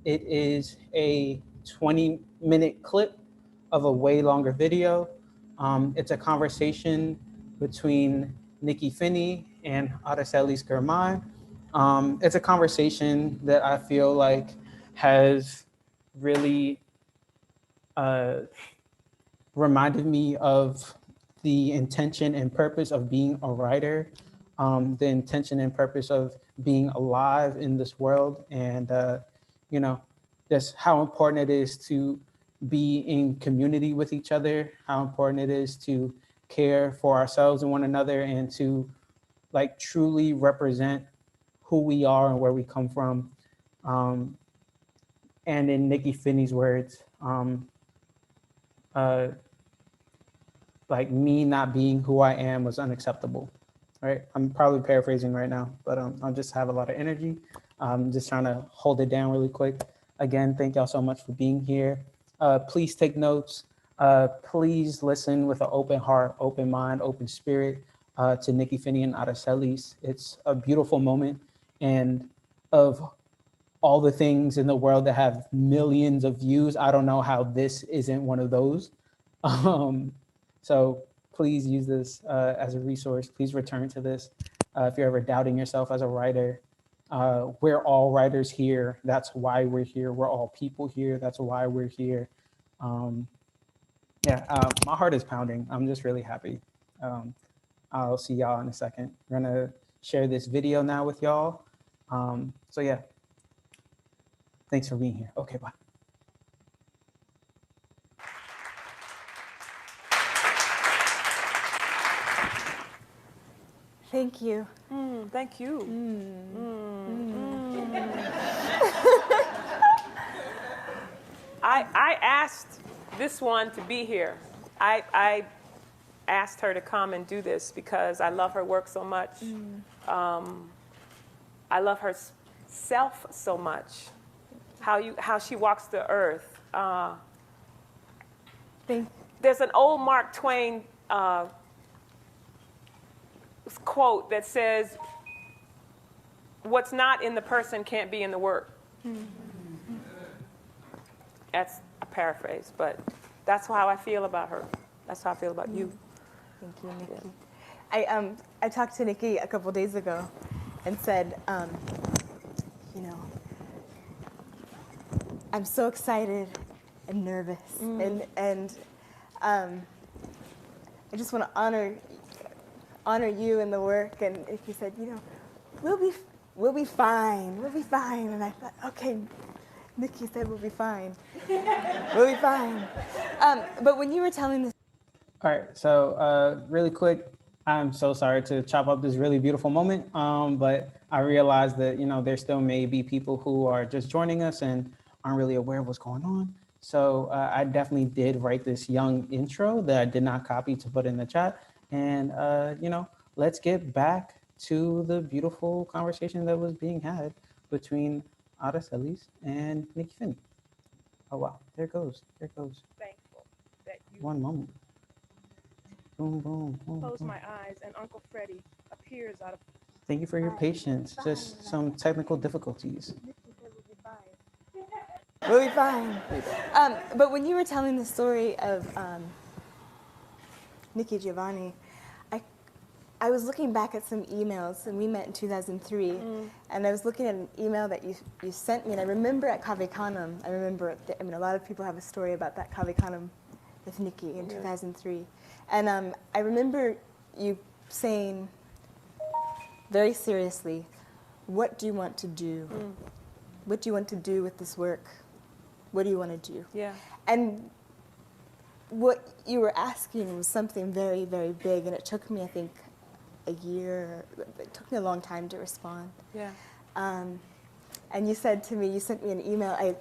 It is a 20-minute clip of a way longer video. It's a conversation between Nikki Finney and Araceli Germán. It's a conversation that I feel like has really uh, reminded me of the intention and purpose of being a writer, the intention and purpose of being alive in this world, and you know, just how important it is to be in community with each other, how important it is to care for ourselves and one another, and to like truly represent who we are and where we come from. Um, and in Nikki Finney's words, uh, like me not being who I am was unacceptable, right? I'm probably paraphrasing right now, but I just have a lot of energy. I'm just trying to hold it down really quick. Again, thank y'all so much for being here. Please take notes. Please listen with an open heart, open mind, open spirit to Nikki Finney and Araceli's. It's a beautiful moment, and of all the things in the world that have millions of views, I don't know how this isn't one of those. So please use this as a resource. Please return to this. If you're ever doubting yourself as a writer, we're all writers here. That's why we're here. We're all people here. That's why we're here. My heart is pounding. I'm just really happy. I'll see y'all in a second. We're gonna share this video now with y'all. So yeah, thanks for being here. Okay, bye. Thank you. Thank you. I asked this one to be here. I asked her to come and do this because I love her work so much. I love her self so much. How she walks the earth. There's an old Mark Twain quote that says, "What's not in the person can't be in the work." That's a paraphrase, but that's how I feel about her. That's how I feel about you. Thank you, Nikki. Yeah. I talked to Nikki a couple days ago and said, I'm so excited and nervous, and I just want to honor you and the work. And he said, we'll be fine. We'll be fine. And I thought, okay, Nikki said we'll be fine. We'll be fine. But when you were telling this. All right, so really quick, I'm so sorry to chop up this really beautiful moment, but I realized that, there still may be people who are just joining us and aren't really aware of what's going on. So I definitely did write this young intro that I did not copy to put in the chat. And, let's get back to the beautiful conversation that was being had between Araceli and Nikki Finney. Oh, wow, there it goes. Thankful that you One moment. Boom, boom, boom. close boom. my eyes and Uncle Freddie appears out of. Thank you for your patience. Just some technical difficulties. We'll be fine. But when you were telling the story of Nikki Giovanni, I was looking back at some emails, and we met in 2003, and I was looking at an email that you sent me, and I remember at Cave Canem, a lot of people have a story about that Cave Canem with Nikki in 2003. And I remember you saying very seriously, what do you want to do? What do you want to do with this work? What do you want to do? Yeah. And what you were asking was something very, very big, and it took me, I think, a year. It took me a long time to respond. Yeah. And you said to me, you sent me an email. I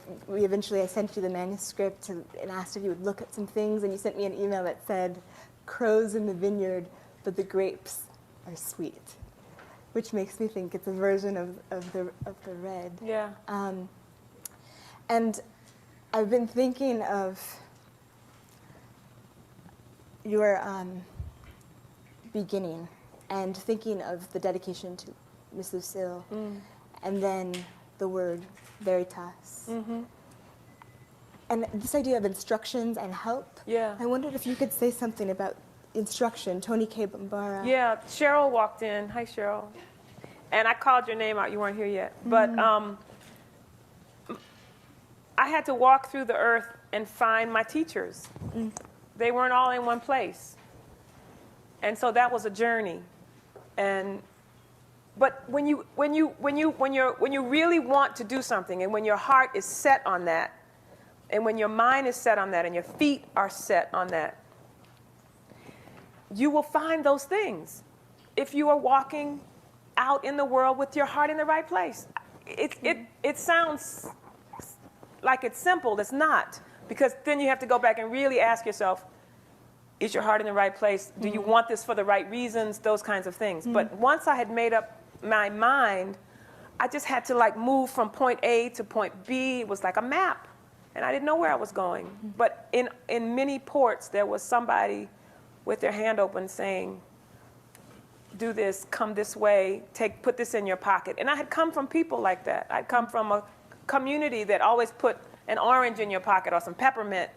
sent you the manuscript and asked if you would look at some things, and you sent me an email that said, "Crows in the vineyard, but the grapes are sweet," which makes me think it's a version of the red. Yeah. And I've been thinking of your beginning and thinking of the dedication to Miss Lucille, and then the word Veritas. And this idea of instructions and help, Yeah. I wondered if you could say something about instruction, Tony K. Bambara. Yeah, Cheryl walked in. Hi, Cheryl. And I called your name out. You weren't here yet. But I had to walk through the earth and find my teachers. They weren't all in one place. And so that was a journey. But when you really want to do something, and when your heart is set on that, and when your mind is set on that, and your feet are set on that, you will find those things if you are walking out in the world with your heart in the right place. It sounds like it's simple. It's not, because then you have to go back and really ask yourself, is your heart in the right place? Do you want this for the right reasons? Those kinds of things. But once I had made up my mind, I just had to like move from point A to point B. It was like a map, and I didn't know where I was going. But in many ports, there was somebody with their hand open saying, do this, come this way, put this in your pocket. And I had come from people like that. I'd come from a community that always put an orange in your pocket or some peppermint.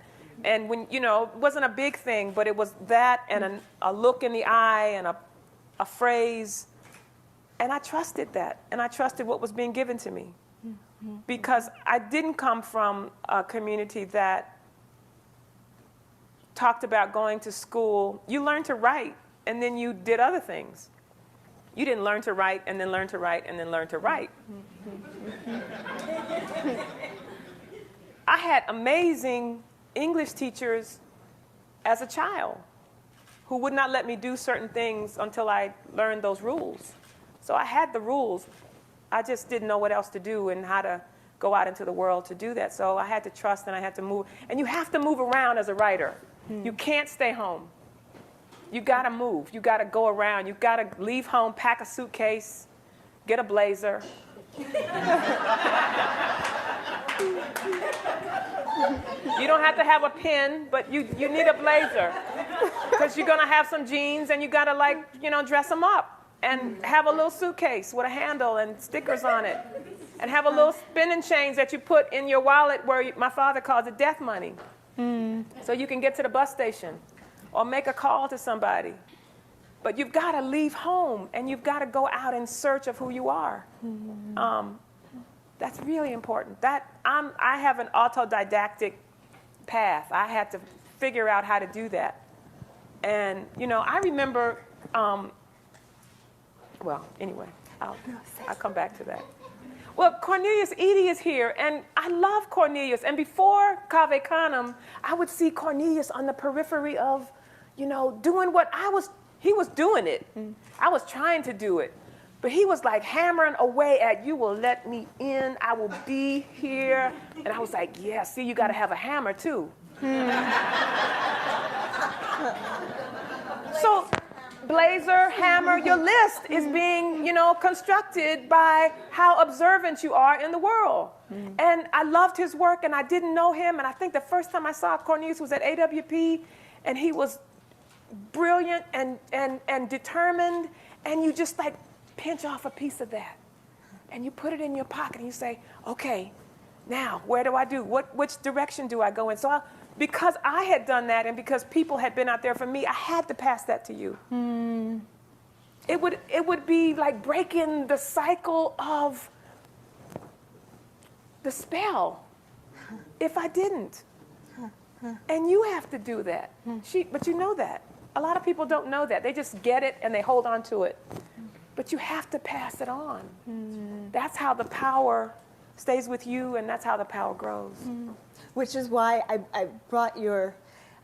And when, it wasn't a big thing, but it was that and a look in the eye and a phrase. And I trusted that. And I trusted what was being given to me. Because I didn't come from a community that talked about going to school. You learned to write, and then you did other things. You didn't learn to write, and then learn to write, and then learn to write. I had amazing English teachers as a child who would not let me do certain things until I learned those rules. So I had the rules. I just didn't know what else to do and how to go out into the world to do that. So I had to trust, and I had to move. And you have to move around as a writer. You can't stay home. You got to move. You got to go around. You got to leave home, pack a suitcase, get a blazer. You don't have to have a pen, but you need a blazer, because you're going to have some jeans, and you got to dress them up. And have a little suitcase with a handle and stickers on it. And have a little spinning chains that you put in your wallet, where my father calls it death money. So you can get to the bus station or make a call to somebody. But you've got to leave home, and you've got to go out in search of who you are. That's really important. I have an autodidactic path. I had to figure out how to do that. And, I remember... well, anyway, I'll come back to that. Well, Cornelius Eady is here, and I love Cornelius. And before Cave Canem, I would see Cornelius on the periphery of, doing what he was doing it. I was trying to do it. But he was like hammering away at, you will let me in, I will be here. And I was like, yeah, see, you got to have a hammer too. So, blazer, hammer, your list is being, constructed by how observant you are in the world. And I loved his work, and I didn't know him. And I think the first time I saw Cornelius was at AWP, and he was brilliant and determined. And you just like pinch off a piece of that, and you put it in your pocket, and you say, okay, now where do I do? Which direction do I go in? So because I had done that, and because people had been out there for me, I had to pass that to you. It would be like breaking the cycle of the spell if I didn't. And you have to do that. But you know that. A lot of people don't know that. They just get it and they hold on to it. But you have to pass it on. That's how the power stays with you, and that's how the power grows. Which is why I brought I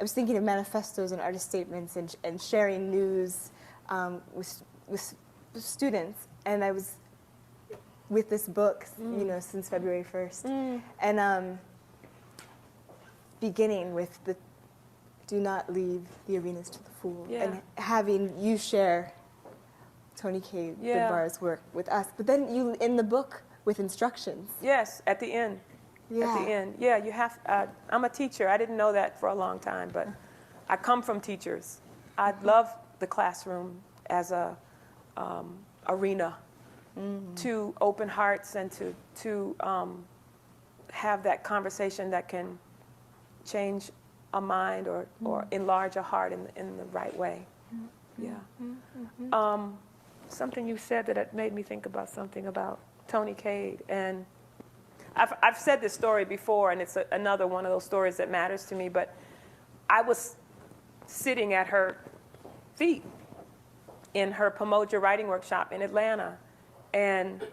was thinking of manifestos and artist statements and sharing news with students. And I was with this book, since February 1st. And beginning with the do not leave the arenas to the fool. Yeah. And having you share Tony K. Bambara's work with us. But then you, in the book, with instructions. Yes, at the end. Yeah. At the end. Yeah, you have, I'm a teacher. I didn't know that for a long time, but I come from teachers. I love the classroom as a arena to open hearts and to have that conversation that can change a mind or enlarge a heart in the right way. Yeah. Something you said that it made me think about something about Tony Cade. And I've said this story before, and it's another one of those stories that matters to me, but I was sitting at her feet in her Pomoja writing workshop in Atlanta, and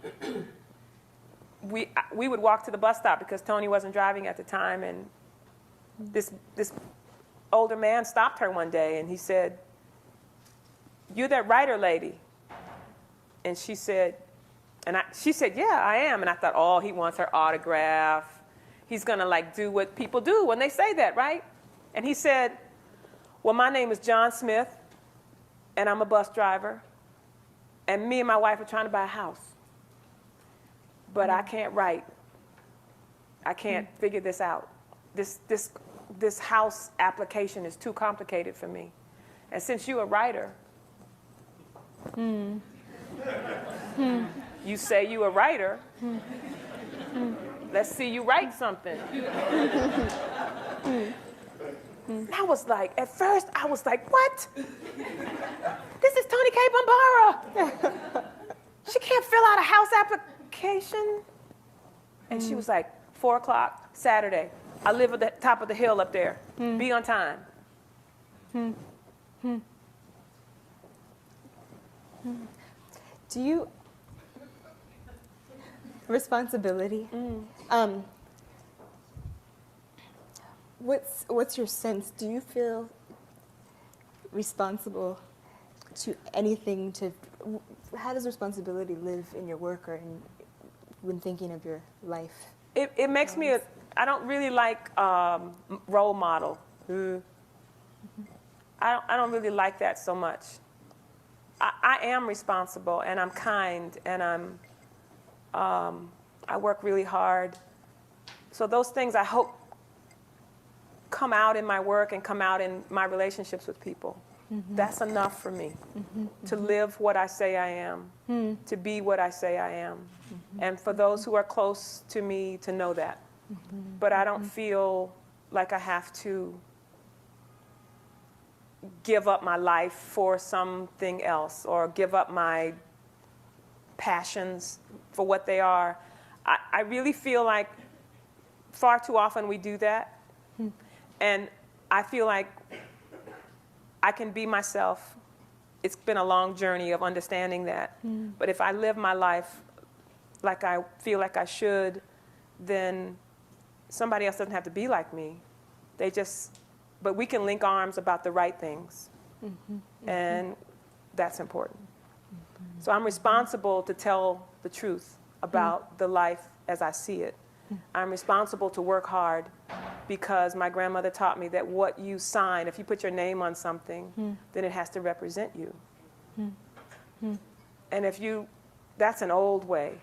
we would walk to the bus stop because Tony wasn't driving at the time, and this older man stopped her one day, and he said, "You're that writer lady?" And she said, "Yeah, I am." And I thought, oh, he wants her autograph. He's gonna like do what people do when they say that, right? And he said, "Well, my name is John Smith, and I'm a bus driver, and me and my wife are trying to buy a house. But I can't write. I can't figure this out. This house application is too complicated for me. And since you're a writer, you say you're a writer, let's see you write something." I was like, at first, I was like, what? This is Tony K. Bambara. She can't fill out a house application. And she was like, 4 o'clock, Saturday. I live at the top of the hill up there. Be on time. Do you responsibility? What's your sense? Do you feel responsible to anything? How does responsibility live in your work or when thinking of your life? It makes me I don't really like role model. I don't really like that so much. I am responsible, and I'm kind, and I work really hard. So those things I hope come out in my work and come out in my relationships with people. That's enough for me to live what I say I am, to be what I say I am, and for those who are close to me to know that. But I don't feel like I have to give up my life for something else or give up my passions for what they are. I really feel like far too often we do that. And I feel like I can be myself. It's been a long journey of understanding that. But if I live my life like I feel like I should, then somebody else doesn't have to be like me. But we can link arms about the right things. And that's important. So I'm responsible to tell the truth about the life as I see it. I'm responsible to work hard because my grandmother taught me that what you sign, if you put your name on something, then it has to represent you. And that's an old way.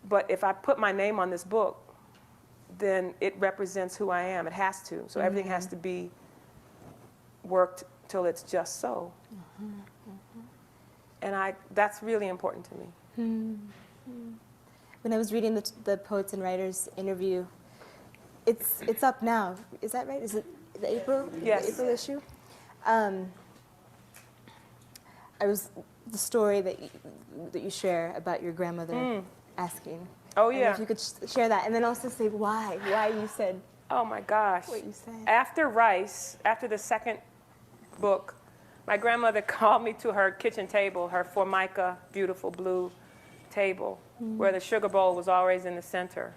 But if I put my name on this book, then it represents who I am. It has to. So everything has to be worked till it's just so. And that's really important to me. When I was reading the Poets and Writers interview, it's up now. Is that right? Is it the April? Yes. The April issue? The story that you share about your grandmother asking. Oh, And yeah. if you could share that, and then also say why you said. Oh my gosh. What you said. After Rice, after the second book, my grandmother called me to her kitchen table, her Formica, beautiful blue table, where the sugar bowl was always in the center.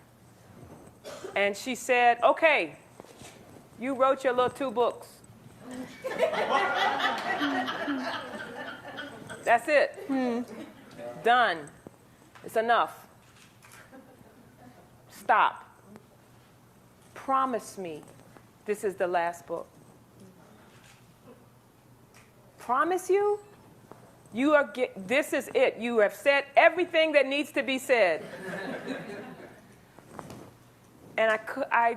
And she said, "Okay, you wrote your little 2 books. That's it. Done. It's enough. Stop. Promise me this is the last book. Promise you? This is it. You have said everything that needs to be said." And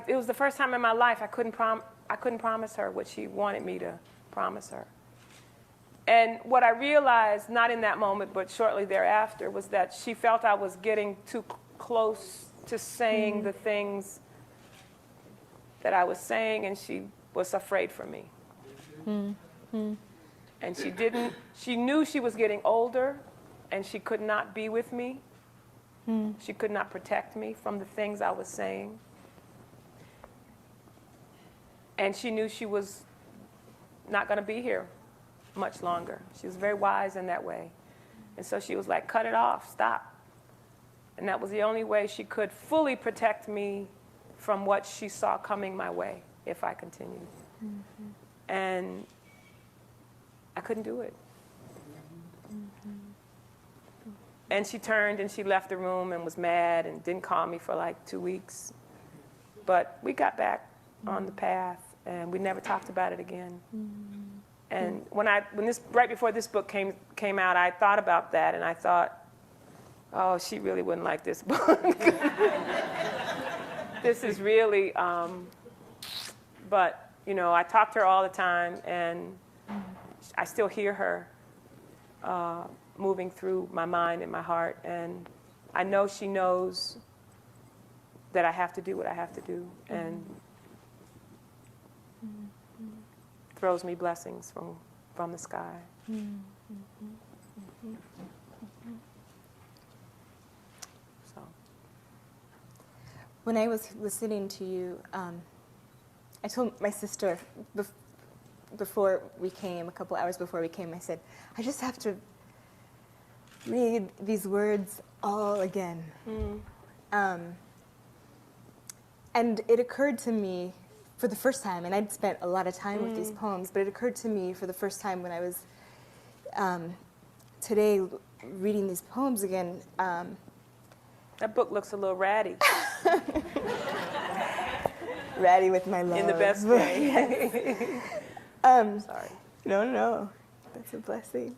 it was the first time in my life I couldn't promise her what she wanted me to promise her. And what I realized, not in that moment, but shortly thereafter, was that she felt I was getting too close to saying the things that I was saying, and she was afraid for me. And she knew she was getting older, and she could not be with me. She could not protect me from the things I was saying. And she knew she was not going to be here much longer. She was very wise in that way. And so she was like, cut it off, stop. And that was the only way she could fully protect me from what she saw coming my way if I continued. And I couldn't do it. And she turned and she left the room and was mad and didn't call me for like 2 weeks. But we got back on the path, and we never talked about it again. And right before this book came out, I thought about that, and I thought, oh, she really wouldn't like this book. This is really, but I talk to her all the time, and I still hear her moving through my mind and my heart, and I know she knows that I have to do what I have to do, and throws me blessings from the sky. So. When I was listening to you, I told my sister before we came, a couple hours before we came, I said, I just have to read these words all again. And it occurred to me for the first time, and I'd spent a lot of time with these poems, but it occurred to me for the first time when I was today reading these poems again. That book looks a little ratty. Ratty with my love. In the best way. Sorry. No, that's a blessing.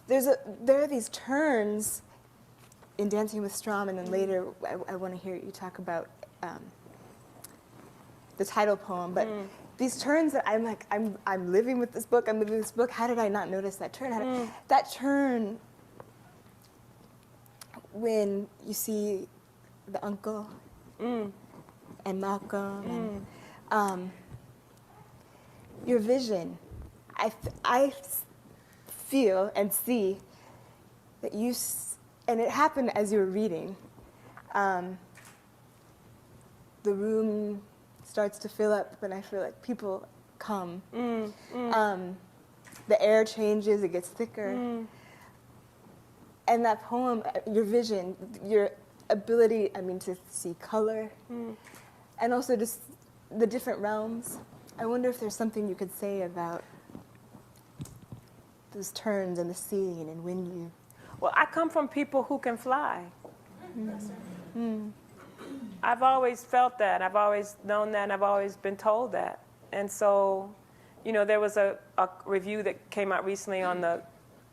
There are these turns in Dancing with Strom, and then later I want to hear you talk about the title poem. But these turns that I'm like, I'm living with this book. I'm living with this book. How did I not notice that turn? That turn when you see the uncle and Malcolm and your vision. I feel and see that you, and it happened as you were reading. The room starts to fill up, and I feel like people come. The air changes, it gets thicker. And that poem, your vision, your ability, to see color, and also just the different realms. I wonder if there's something you could say about those turns and the seeing and when you... Well, I come from people who can fly. I've always felt that. I've always known that, and I've always been told that. And so, there was a review that came out recently on the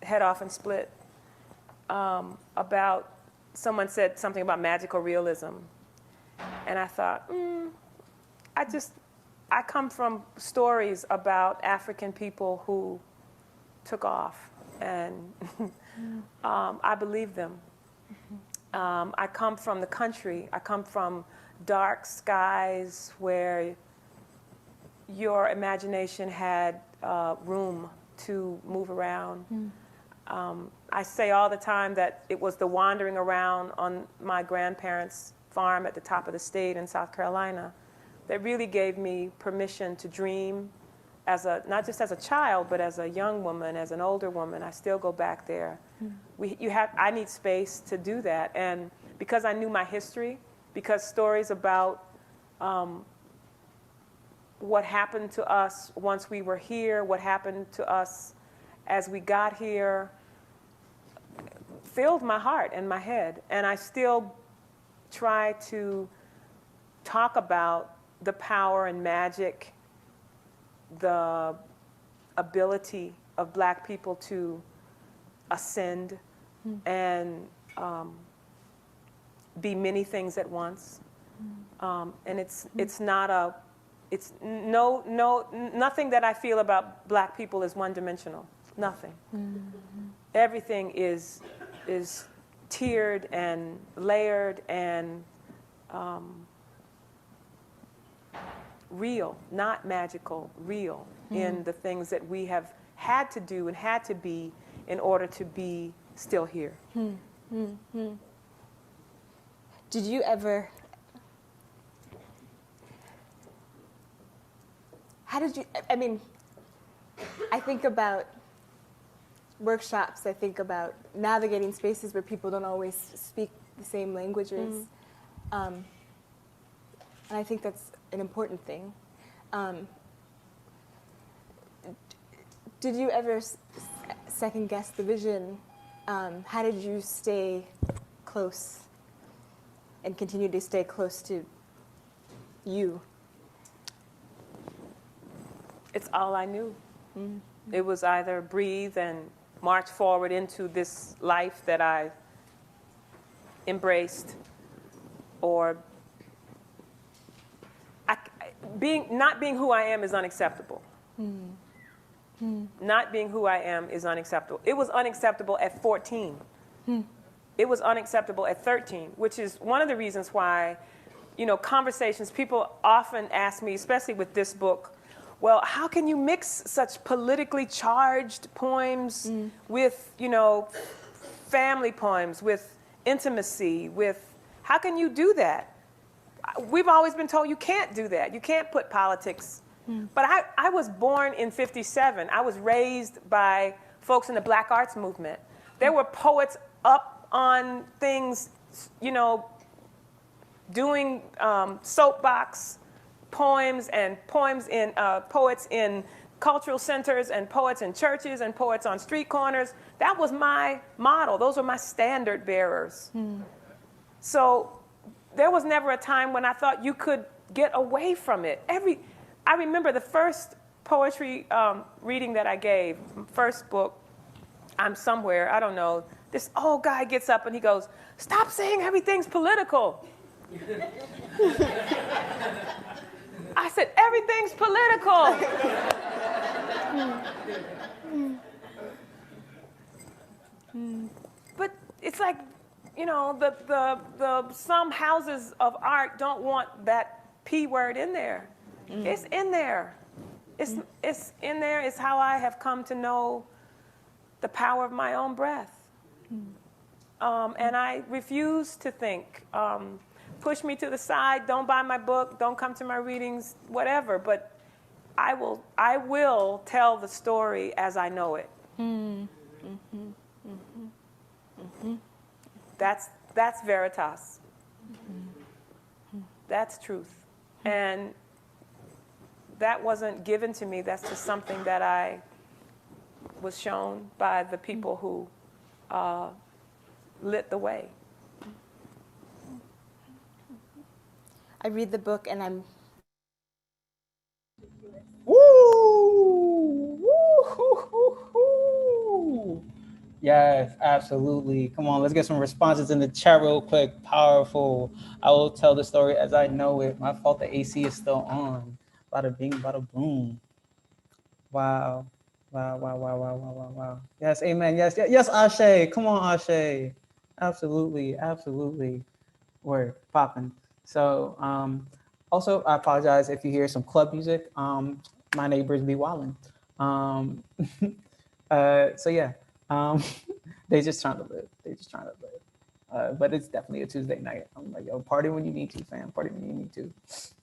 Head Off and Split about, someone said something about magical realism. And I thought, I come from stories about African people who took off, and I believe them. I come from the country. I come from dark skies where your imagination had room to move around. I say all the time that it was the wandering around on my grandparents' farm at the top of the state in South Carolina that really gave me permission to dream not just as a child, but as a young woman, as an older woman. I still go back there. I need space to do that. And because I knew my history, because stories about what happened to us once we were here, what happened to us as we got here, filled my heart and my head. And I still try to talk about the power and magic, the ability of Black people to ascend and be many things at once. And nothing that I feel about Black people is one-dimensional. Nothing. Everything is tiered and layered and real, not magical, real in the things that we have had to do and had to be in order to be still here. Did you ever, how did you, I mean, I think about workshops, I think about navigating spaces where people don't always speak the same languages. And I think that's an important thing. Did you ever second guess the vision? How did you stay close and continue to stay close to you? It's all I knew. It was either breathe and march forward into this life that I embraced, or not being who I am is unacceptable. Not being who I am is unacceptable. It was unacceptable at 14. It was unacceptable at 13, which is one of the reasons why, conversations, people often ask me, especially with this book, well, how can you mix such politically charged poems with, family poems, with intimacy, how can you do that? We've always been told you can't do that. You can't put politics. But I was born in '57. I was raised by folks in the Black Arts Movement. There were poets up on things, doing soapbox poems and poems in poets in cultural centers and poets in churches and poets on street corners. That was my model. Those were my standard bearers. So there was never a time when I thought you could get away from it. I remember the first poetry reading that I gave, first book, I'm somewhere, I don't know, this old guy gets up and he goes, "Stop saying everything's political." I said, "Everything's political." But it's like, some houses of art don't want that P word in there. It's in there. It's in there. It's how I have come to know the power of my own breath. And I refuse to think, push me to the side, don't buy my book, don't come to my readings, whatever. But I will tell the story as I know it. That's veritas. That's truth. And that wasn't given to me. That's just something that I was shown by the people who lit the way. I read the book and I'm... Woo! Woo! Yes, absolutely. Come on, let's get some responses in the chat real quick. Powerful. I will tell the story as I know it. My fault the AC is still on. Bada bing, bada boom. Wow. Wow. Yes, amen. Yes, Ashe. Come on, Ashe. Absolutely. Word, popping. So, also, I apologize if you hear some club music. My neighbors be wilding. So yeah, they just trying to live. But it's definitely a Tuesday night. I'm like, yo, party when you need to, fam. Party when you need to.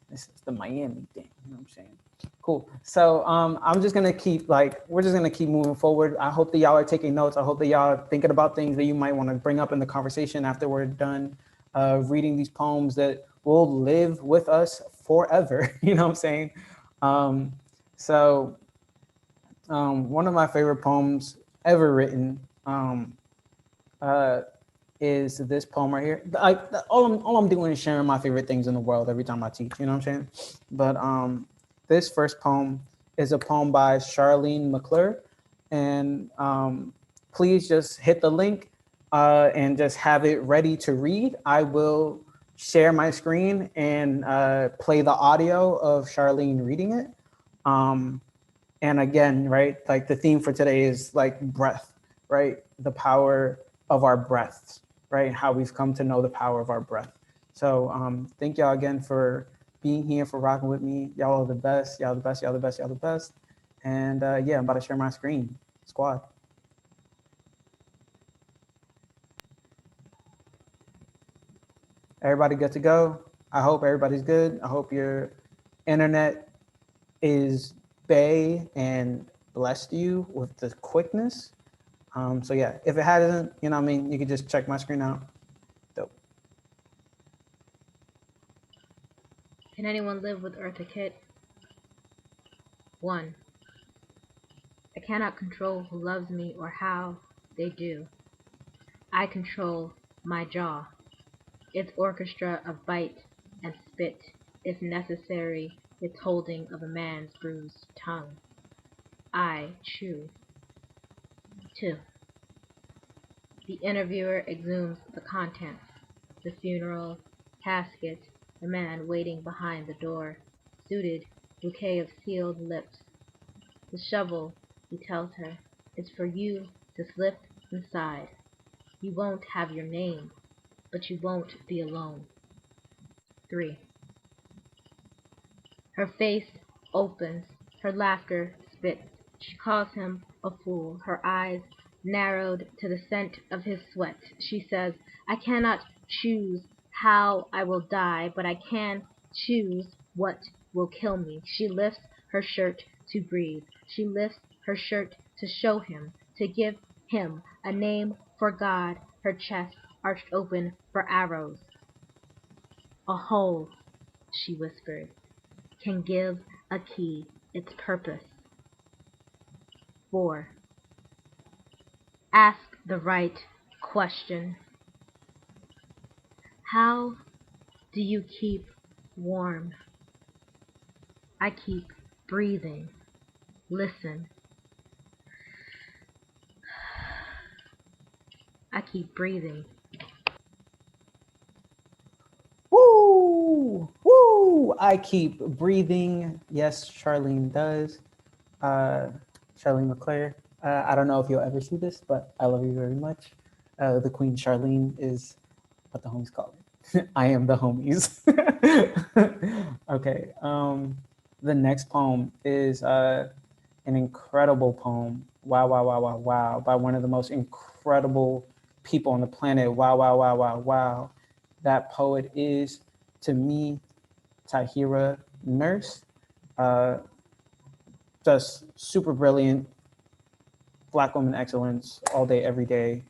This is the Miami thing. You know what I'm saying? Cool. So we're just gonna keep moving forward. I hope that y'all are taking notes. I hope that y'all are thinking about things that you might want to bring up in the conversation after we're done reading these poems that will live with us forever. You know what I'm saying? One of my favorite poems ever written is this poem right here. All I'm doing is sharing my favorite things in the world every time I teach, you know what I'm saying? But this first poem is a poem by Charlene McClure. And please just hit the link and just have it ready to read. I will share my screen and play the audio of Charlene reading it. And again, right, like the theme for today is like breath, right? The power of our breaths. right? How we've come to know the power of our breath. So thank y'all again for being here, for rocking with me. Y'all are the best. Y'all the best. Y'all the best. Y'all the best. And yeah, I'm about to share my screen. Squad. Everybody good to go? I hope everybody's good. I hope your internet is bay and blessed you with the quickness. So yeah, if it hasn't, you know what I mean, you can just check my screen out. Dope. Can anyone live with Eartha Kitt? 1. I cannot control who loves me or how they do. I control my jaw, its orchestra of bite and spit, if necessary, its holding of a man's bruised tongue. I chew. 2. The interviewer exhumes the contents, the funeral, casket, the man waiting behind the door, suited, bouquet of sealed lips. The shovel, he tells her, is for you to slip inside. You won't have your name, but you won't be alone. 3. Her face opens, her laughter spits. She calls him a fool, her eyes narrowed to the scent of his sweat. She says, I cannot choose how I will die, but I can choose what will kill me. She lifts her shirt to breathe. She lifts her shirt to show him, to give him a name for God, her chest arched open for arrows. A hole, she whispered, can give a key its purpose. 4. Ask the right question. How do you keep warm? I keep breathing. Listen. I keep breathing. Woo! Woo! I keep breathing. Yes, Charlene does. Charlene McClare. I don't know if you'll ever see this, but I love you very much. The Queen Charlene is what the homies call it. I am the homies. Okay. The next poem is an incredible poem. Wow, wow, wow, wow, wow. By one of the most incredible people on the planet. Wow, wow, wow, wow, wow. That poet is, to me, Tahira Nurse. Just super brilliant, Black woman excellence all day, every day.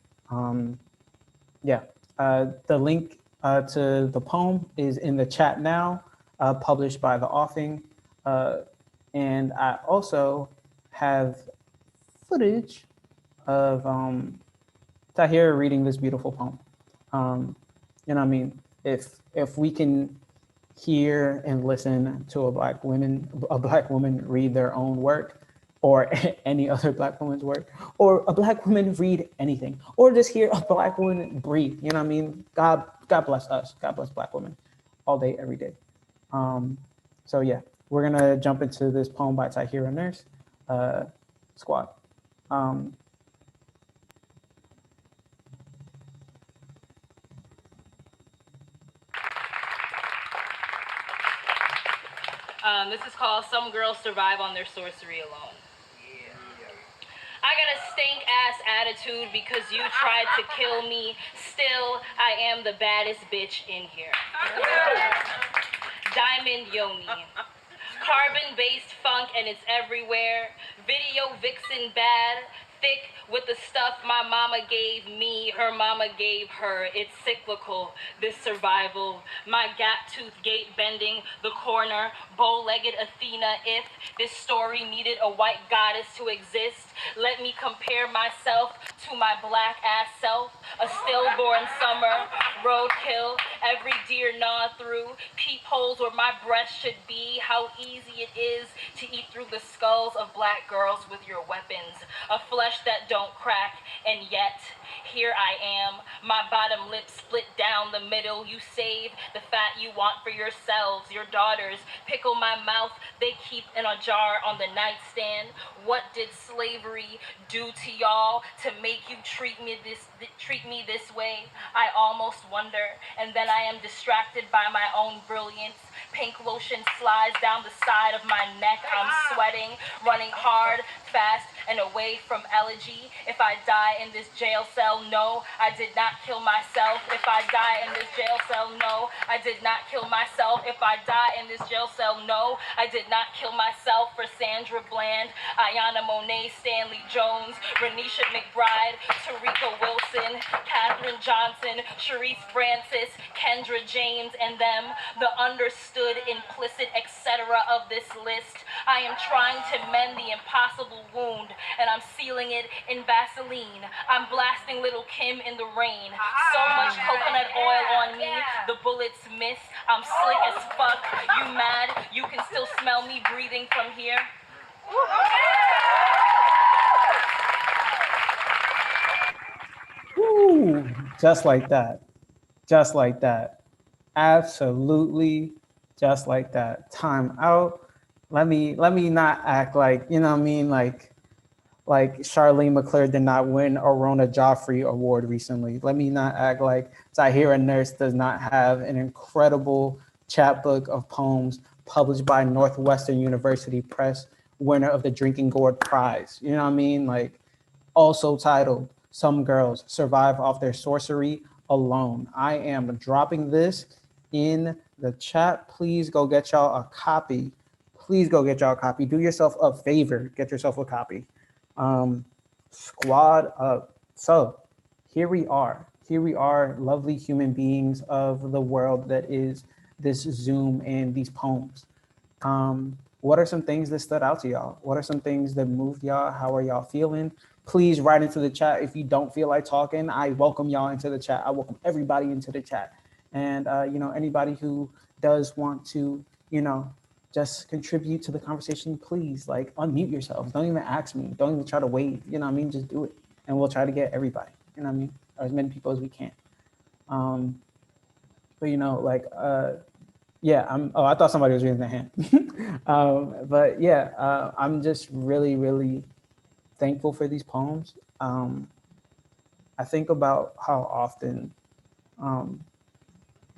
Yeah, the link to the poem is in the chat now, published by the Offing. And I also have footage of Tahira reading this beautiful poem. You know what I mean? If we can hear and listen to a black woman read their own work, or any other Black woman's work, or a Black woman read anything, or just hear a Black woman breathe. You know what I mean? God bless us. God bless Black women all day, every day. So yeah, we're gonna jump into this poem by Tahira Nurse, Squad. This is called Some Girls Survive on Their Sorcery Alone. I got a stank ass attitude because you tried to kill me. Still, I am the baddest bitch in here. Diamond Yoni. Carbon-based funk and it's everywhere. Video vixen bad. Thick with the stuff my mama gave me, her mama gave her. It's cyclical, this survival. My gap tooth gate bending, the corner, bow-legged Athena. If this story needed a white goddess to exist, let me compare myself to my black ass self. A stillborn summer, roadkill, every deer gnawed through, peepholes where my breast should be. How easy it is to eat through the skulls of black girls with your weapons. A flesh that don't crack, and yet Here I am, my bottom lip split down the middle. You save the fat you want for yourselves, your daughters. Pickle my mouth, they keep in a jar on the nightstand. What did slavery do to y'all to make you treat me this way? I almost wonder, and then I am distracted by my own brilliance. Pink lotion slides down the side of my neck. I'm sweating, running hard, fast, and away from elegy. If I die in this jail cell, no, I did not kill myself. If I die in this jail cell, no, I did not kill myself. If I die in this jail cell, no, I did not kill myself. For Sandra Bland, Ayanna Monet, Stanley Jones, Renisha McBride, Tarika Wilson, Katherine Johnson, Sharice Francis, Kendra James, and them, the understood, implicit, etc. of this list. I am trying to mend the impossible wound, and I'm sealing it in Vaseline. I'm blasting Little Kim in the rain. So much coconut oil on me, the bullets miss. I'm slick as fuck. You mad? You can still smell me breathing from here. Woo! Just like that. Just like that. Absolutely just like that. Time out. Let me not act like, you know what I mean, like Charlene McClure did not win a Rona Joffrey Award recently. Let me not act like Zahira Nurse does not have an incredible chapbook of poems published by Northwestern University Press, winner of the Drinking Gourd Prize. You know what I mean? Like, also titled Some Girls Survive Off Their Sorcery Alone. I am dropping this in the chat. Please go get y'all a copy. Please go get y'all a copy. Do yourself a favor. Get yourself a copy. Squad up. So here we are. Here we are, lovely human beings of the world that is this Zoom and these poems. What are some things that stood out to y'all? What are some things that moved y'all? How are y'all feeling? Please write into the chat. If you don't feel like talking, I welcome y'all into the chat. I welcome everybody into the chat. And, you know, anybody who does want to, you know, just contribute to the conversation, please, like, unmute yourselves. Don't even ask me. Don't even try to wave. You know what I mean? Just do it. And we'll try to get everybody, you know what I mean? Or as many people as we can. But, you know, like, yeah, I thought somebody was raising their hand. But yeah, I'm just really, really thankful for these poems. I think about how often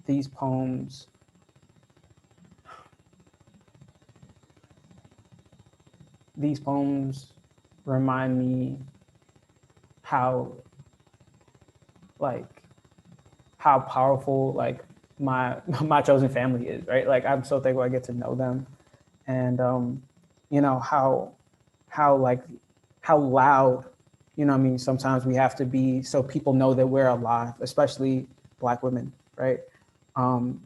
these poems remind me how powerful like my chosen family is, right? Like, I'm so thankful I get to know them. And you know, how loud, you know what I mean, sometimes we have to be so people know that we're alive, especially Black women, right? And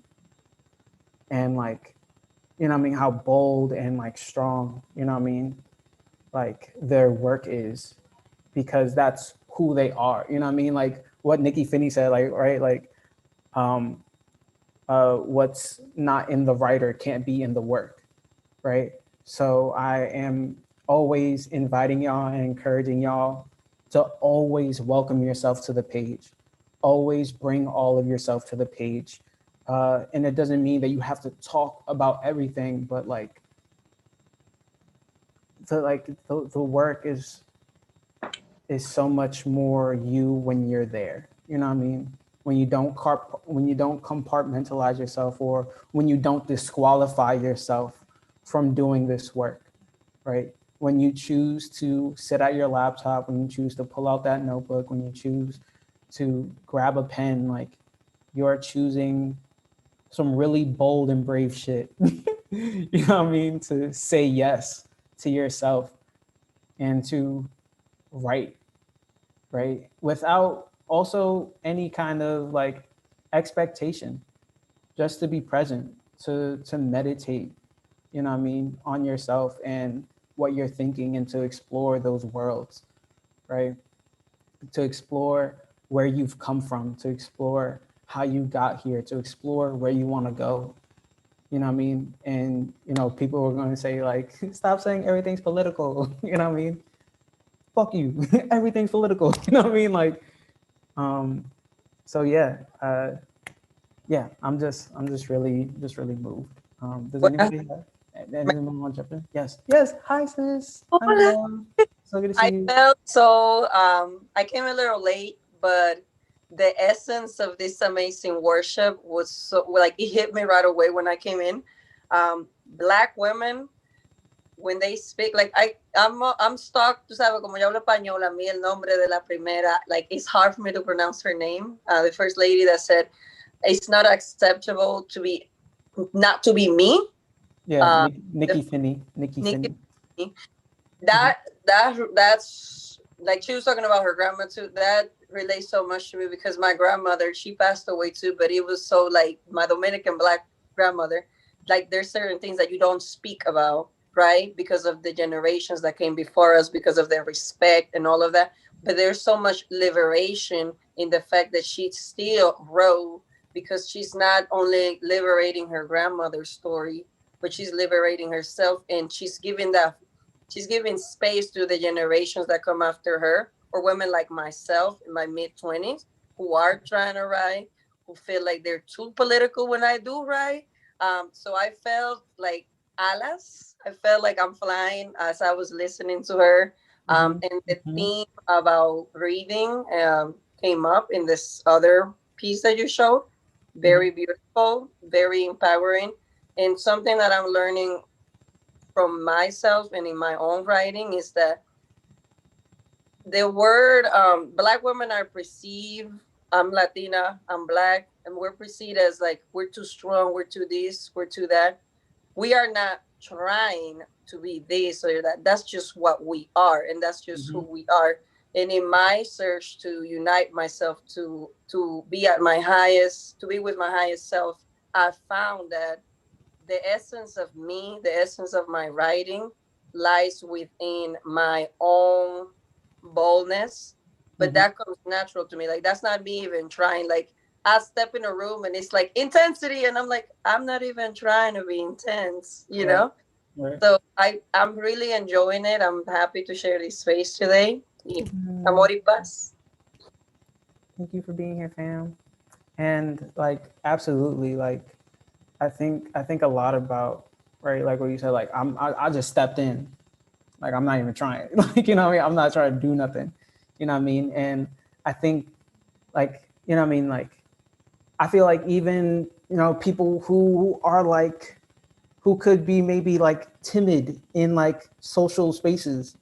like, you know what I mean, how bold and like strong, you know what I mean, like their work is, because that's who they are, you know what I mean? Like what Nikki Finney said, like, right, like what's not in the writer can't be in the work, right? So I am always inviting y'all and encouraging y'all to always welcome yourself to the page. Always bring all of yourself to the page. And it doesn't mean that you have to talk about everything, but like the work is so much more you when you're there. You know what I mean? When you don't compartmentalize yourself, or when you don't disqualify yourself from doing this work, right? When you choose to sit at your laptop, when you choose to pull out that notebook, when you choose to grab a pen, like you're choosing some really bold and brave shit. You know what I mean? To say yes to yourself and to write, right? Without also any kind of like expectation, just to be present, to meditate, you know what I mean, on yourself and what you're thinking, and to explore those worlds, right? To explore where you've come from, to explore how you got here, to explore where you want to go, you know what I mean? And, you know, people are going to say like, stop saying everything's political, you know what I mean? Fuck you, everything's political, you know what I mean? Like, So yeah, yeah, I'm just really moved. Does Well, anybody have anyone want to jump in? Yes, yes. Hi, sis. Hi, Noah. So good to see I you. felt so, I came a little late, but the essence of this amazing worship was so, like, it hit me right away when I came in. Black women, when they speak, like, I'm stuck, tú sabes, como yo hablo español, a mí el nombre de la primera, like, it's hard for me to pronounce her name. The first lady that said, it's not acceptable to be, not to be me. Yeah, Uh, Nikki Finney. Nikki Nikki, Finney. that that's like, she was talking about her grandma too. That relates so much to me because my grandmother, she passed away too, but it was so, like, my Dominican black grandmother, like, there's certain things that you don't speak about, right, because of the generations that came before us, because of their respect and all of that. But there's so much liberation in the fact that she still wrote, because she's not only liberating her grandmother's story, but she's liberating herself, and she's giving space to the generations that come after her, or women like myself in my mid-20s who are trying to write, who feel like they're too political when I do write. So I felt like alas. I felt like I'm flying as I was listening to her. And the Mm-hmm. theme about reading came up in this other piece that you showed. Mm-hmm. Very beautiful, very empowering, and something that I'm learning from myself and in my own writing is that the word, black women are perceived, I'm Latina, I'm black, and we're perceived as like, we're too strong, we're too this, we're too that. We are not trying to be this or that. That's just what we are, and that's just who Mm-hmm. we are. And in my search to unite myself, to be at my highest, to be with my highest self, I found that the essence of me, the essence of my writing lies within my own boldness. But Mm-hmm. that comes natural to me. Like, that's not me even trying. Like, I step in a room and it's like intensity, and I'm like, I'm not even trying to be intense, you Right. know? Right. So I'm really enjoying it. I'm happy to share this space today. Y Mm, amor y paz. thank you for being here, fam. And like, absolutely, like, I think a lot about, right, like what you said, like I just stepped in, like I'm not even trying, like, you know what I mean, I'm not trying to do nothing, you know what I mean. And I think, like, you know what I mean, like I feel like even, people who are like, who could be maybe like timid in like social spaces,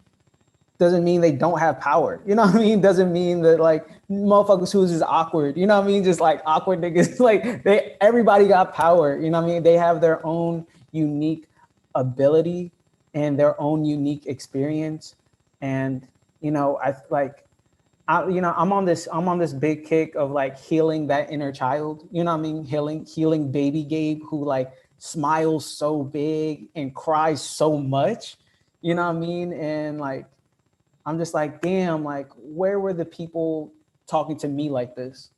doesn't mean they don't have power. You know what I mean? Doesn't mean that like motherfuckers who's just awkward. You know what I mean? Just like awkward niggas. Like everybody got power. You know what I mean? They have their own unique ability and their own unique experience. And I like I'm on this big kick of like healing that inner child. You know what I mean? Healing baby Gabe, who like smiles so big and cries so much. You know what I mean? And like I'm just like, damn, like where were the people talking to me like this?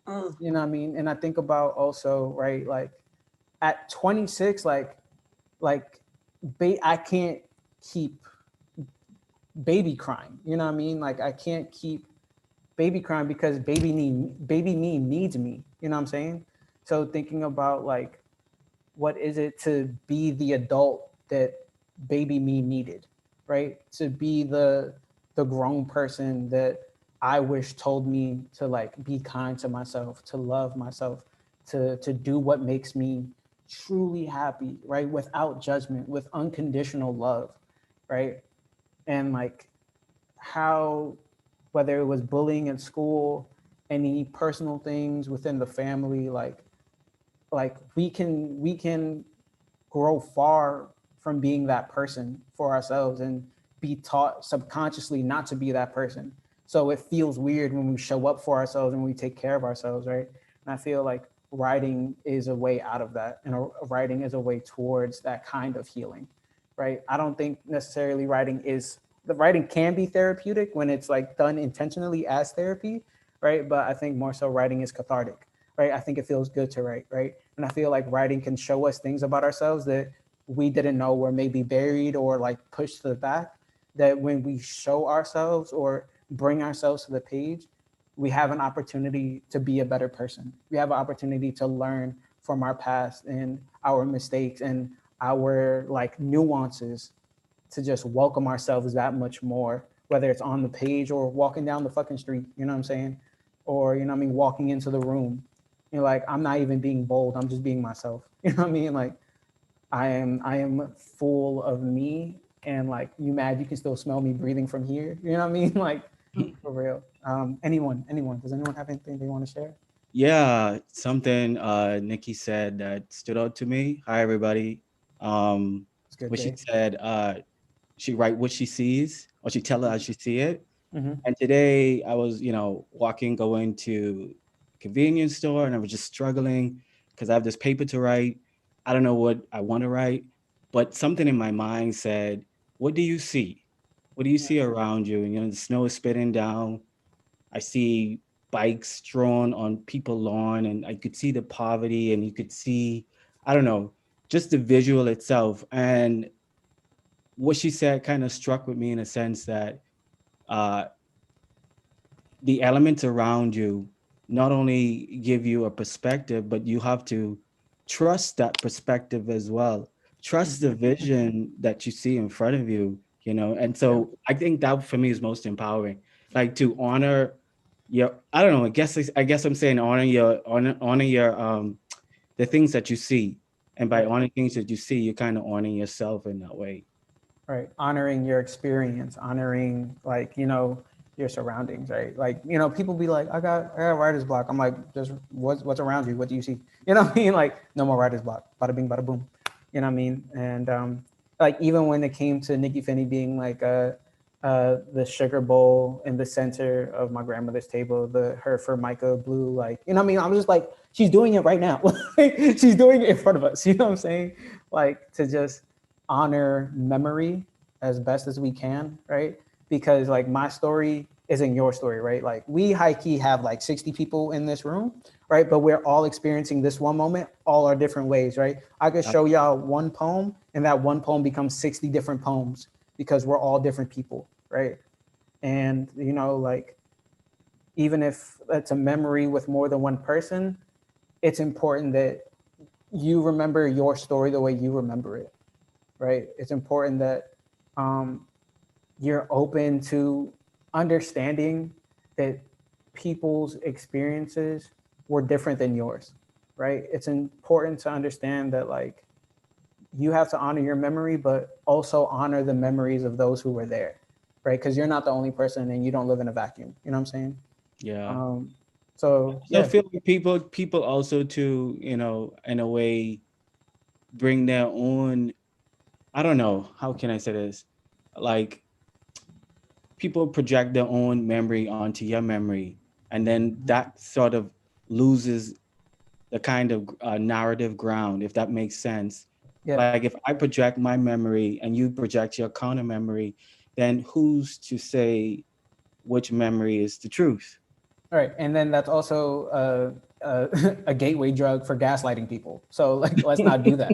Mm. You know what I mean? And I think about also, right, like at 26, like I can't keep baby crying. You know what I mean? Like I can't keep baby crying because baby me needs me. You know what I'm saying? So thinking about like what is it to be the adult that baby me needed, right? To be the grown person that I wish told me to like be kind to myself, to love myself, to do what makes me truly happy, right? Without judgment, with unconditional love, right? And like how, whether it was bullying at school, any personal things within the family, like we can grow far from being that person for ourselves and be taught subconsciously not to be that person. So it feels weird when we show up for ourselves and we take care of ourselves, right? And I feel like writing is a way out of that, and writing is a way towards that kind of healing, right? I don't think necessarily the writing can be therapeutic when it's like done intentionally as therapy, right? But I think more so writing is cathartic, right? I think it feels good to write, right? And I feel like writing can show us things about ourselves that we didn't know were maybe buried or like pushed to the back. That when we show ourselves or bring ourselves to the page, we have an opportunity to be a better person. We have an opportunity to learn from our past and our mistakes and our like nuances, to just welcome ourselves that much more, whether it's on the page or walking down the fucking street, you know what I'm saying? Or, you know what I mean, walking into the room. You know, like, I'm not even being bold, I'm just being myself. You know what I mean? Like, I am full of me, and like, you mad you can still smell me breathing from here? You know what I mean? Like, for real. Anyone, does anyone have anything they want to share? Yeah, something Nikki said that stood out to me. Hi, everybody. It's good, What she Jay. said, she write what she sees, or she tell her as she see it. Mm-hmm. And today I was, walking, going to a convenience store, and I was just struggling because I have this paper to write. I don't know what I want to write, but something in my mind said, what do you see? What do you see around you? And, the snow is spitting down. I see bikes drawn on people's lawn, and I could see the poverty, and you could see, I don't know, just the visual itself. And what she said kind of struck with me in a sense that uh, the elements around you not only give you a perspective, but you have to trust that perspective as well. Trust the vision that you see in front of you, And so I think that for me is most empowering, like to honor your, I don't know, I guess I'm saying honor your the things that you see. And by honoring things that you see, you're kind of honoring yourself in that way. Right. Honoring your experience, honoring, like, your surroundings, right? Like, people be like, I got writer's block. I'm like, just what's around you? What do you see? You know what I mean? Like, no more writer's block. Bada bing, bada boom. You know what I mean? And like, even when it came to Nikki Finney being like the sugar bowl in the center of my grandmother's table, her Formica blue, like, you know what I mean? I was just like, she's doing it right now. She's doing it in front of us. You know what I'm saying? Like, to just honor memory as best as we can, right? Because like, my story isn't your story, right? Like, we high key have like 60 people in this room, right? But we're all experiencing this one moment all our different ways, right? I could show y'all one poem, and that one poem becomes 60 different poems, because we're all different people, right? And like, even if it's a memory with more than one person, it's important that you remember your story the way you remember it, right? It's important that you're open to understanding that people's experiences were different than yours, right? It's important to understand that, like, you have to honor your memory, but also honor the memories of those who were there, right? Because you're not the only person, and you don't live in a vacuum. You know what I'm saying? Yeah. So I feel like people also to, in a way, bring their own, I don't know, how can I say this? Like, people project their own memory onto your memory, and then that sort of loses the kind of narrative ground, if that makes sense. yeah. Like, if I project my memory and you project your counter memory, then who's to say which memory is the truth? All right, and then that's also a gateway drug for gaslighting people. So like, let's not do that.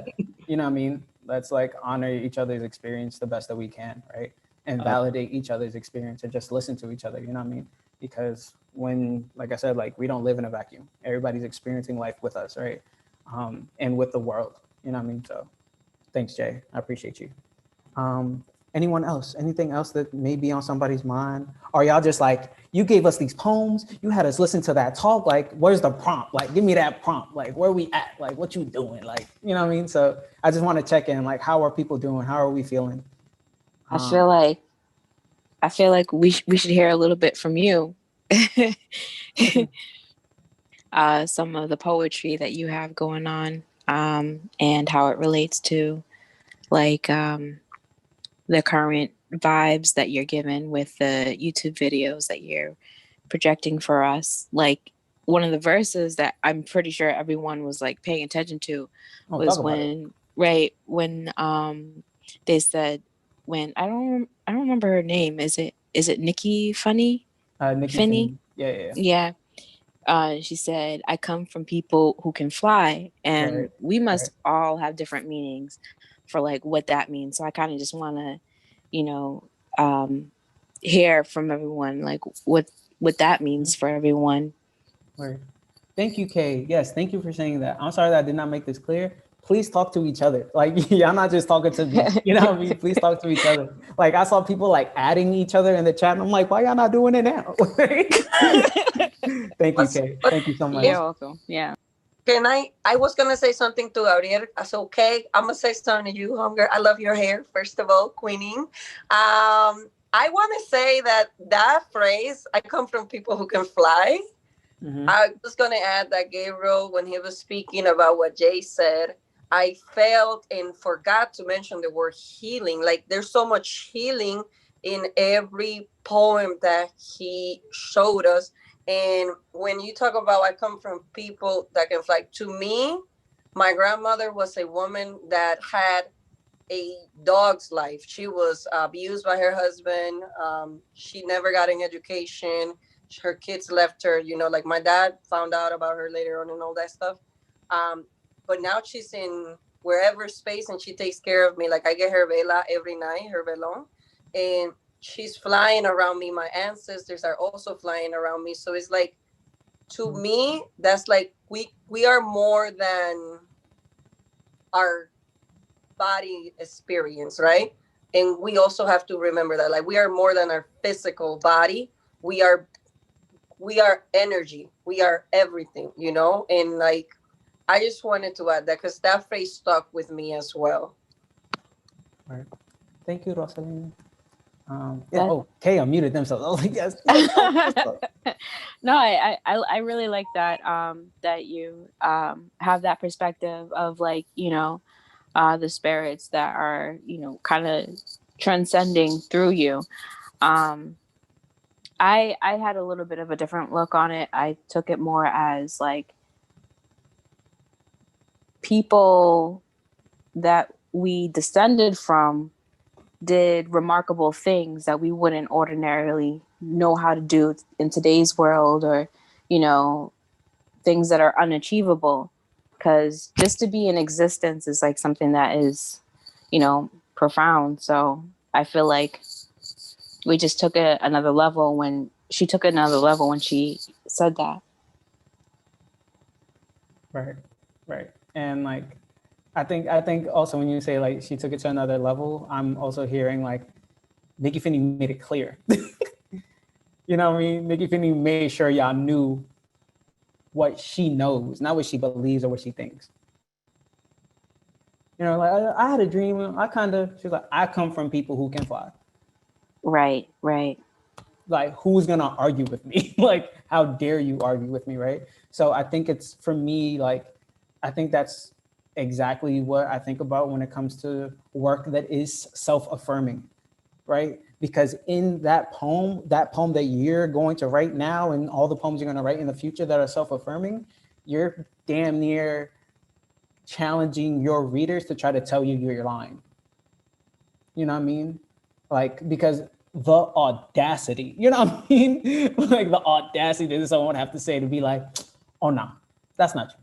You know what I mean? Let's like honor each other's experience the best that we can, right? And validate each other's experience, and just listen to each other. You know what I mean? Because when, like I said, like, we don't live in a vacuum. Everybody's experiencing life with us, right? And with the world. You know what I mean? So, thanks, Jay. I appreciate you. Anyone else? Anything else that may be on somebody's mind? Or y'all just like, you gave us these poems, you had us listen to that talk, like, where's the prompt? Like, give me that prompt. Like, where we at? Like, what you doing? Like, you know what I mean? So I just want to check in, like, how are people doing? How are we feeling? I feel like we should hear a little bit from you. Some of the poetry that you have going on, and how it relates to, like, the current vibes that you're given with the YouTube videos that you're projecting for us. Like, one of the verses that I'm pretty sure everyone was like paying attention to was when they said, when I don't remember her name. Is it Nikki Funny? Nikki Finney. Yeah. She said, I come from people who can fly, and we must all have different meanings for like what that means. So I kind of just want to, hear from everyone, like, what what that means for everyone. Right. Thank you, Kay. Yes, thank you for saying that. I'm sorry that I did not make this clear. Please talk to each other. Like, y'all not just talking to me. You know what I mean? Please talk to each other. Like, I saw people like adding each other in the chat, and I'm like, why y'all not doing it now? Thank you, Kay. Thank you so much. You're welcome. Yeah. Can I was gonna say something to Gabriel. That's okay. I'm gonna say something to you, Hunger. I love your hair, first of all, Queening. I want to say that phrase, I come from people who can fly. Mhm. I was going to add that Gabriel, when he was speaking about what Jay said, I felt and forgot to mention the word healing. Like, there's so much healing in every poem that he showed us. And when you talk about I come from people that can fly, to me, my grandmother was a woman that had a dog's life. She was abused by her husband. She never got an education. Her kids left her, like my dad found out about her later on and all that stuff. But now she's in wherever space and she takes care of me. Like, I get her vela every night, her velon, and she's flying around me. My ancestors are also flying around me. So it's like, to me, that's like we are more than our body experience, right? And we also have to remember that, like, we are more than our physical body. We are energy. We are everything, and like, I just wanted to add that because that phrase stuck with me as well. Right. Thank you, Rosalina. Yeah. Oh, Kay unmuted themselves. I was like, yes. No, I really like that that you have that perspective of, like, the spirits that are, kind of transcending through you. I had a little bit of a different look on it. I took it more as like people that we descended from did remarkable things that we wouldn't ordinarily know how to do in today's world, or, things that are unachievable. Because just to be in existence is like something that is, profound. So I feel like we just took it another level when she took it another level when she said that. Right. And like, I think also when you say like she took it to another level, I'm also hearing like Nikki Finney made it clear. You know what I mean? Nikki Finney made sure y'all knew what she knows, not what she believes or what she thinks. Like, I had a dream. She's like, I come from people who can fly. Right. Like, who's gonna argue with me? Like, how dare you argue with me, right? So I think it's, for me, like, I think that's exactly what I think about when it comes to work that is self-affirming, right? Because in that poem that you're going to write now, and all the poems you're going to write in the future that are self-affirming, you're damn near challenging your readers to try to tell you you're lying. You know what I mean? Like, because the audacity, you know what I mean? Like, the audacity that someone would have to say to be like, oh no, that's not true.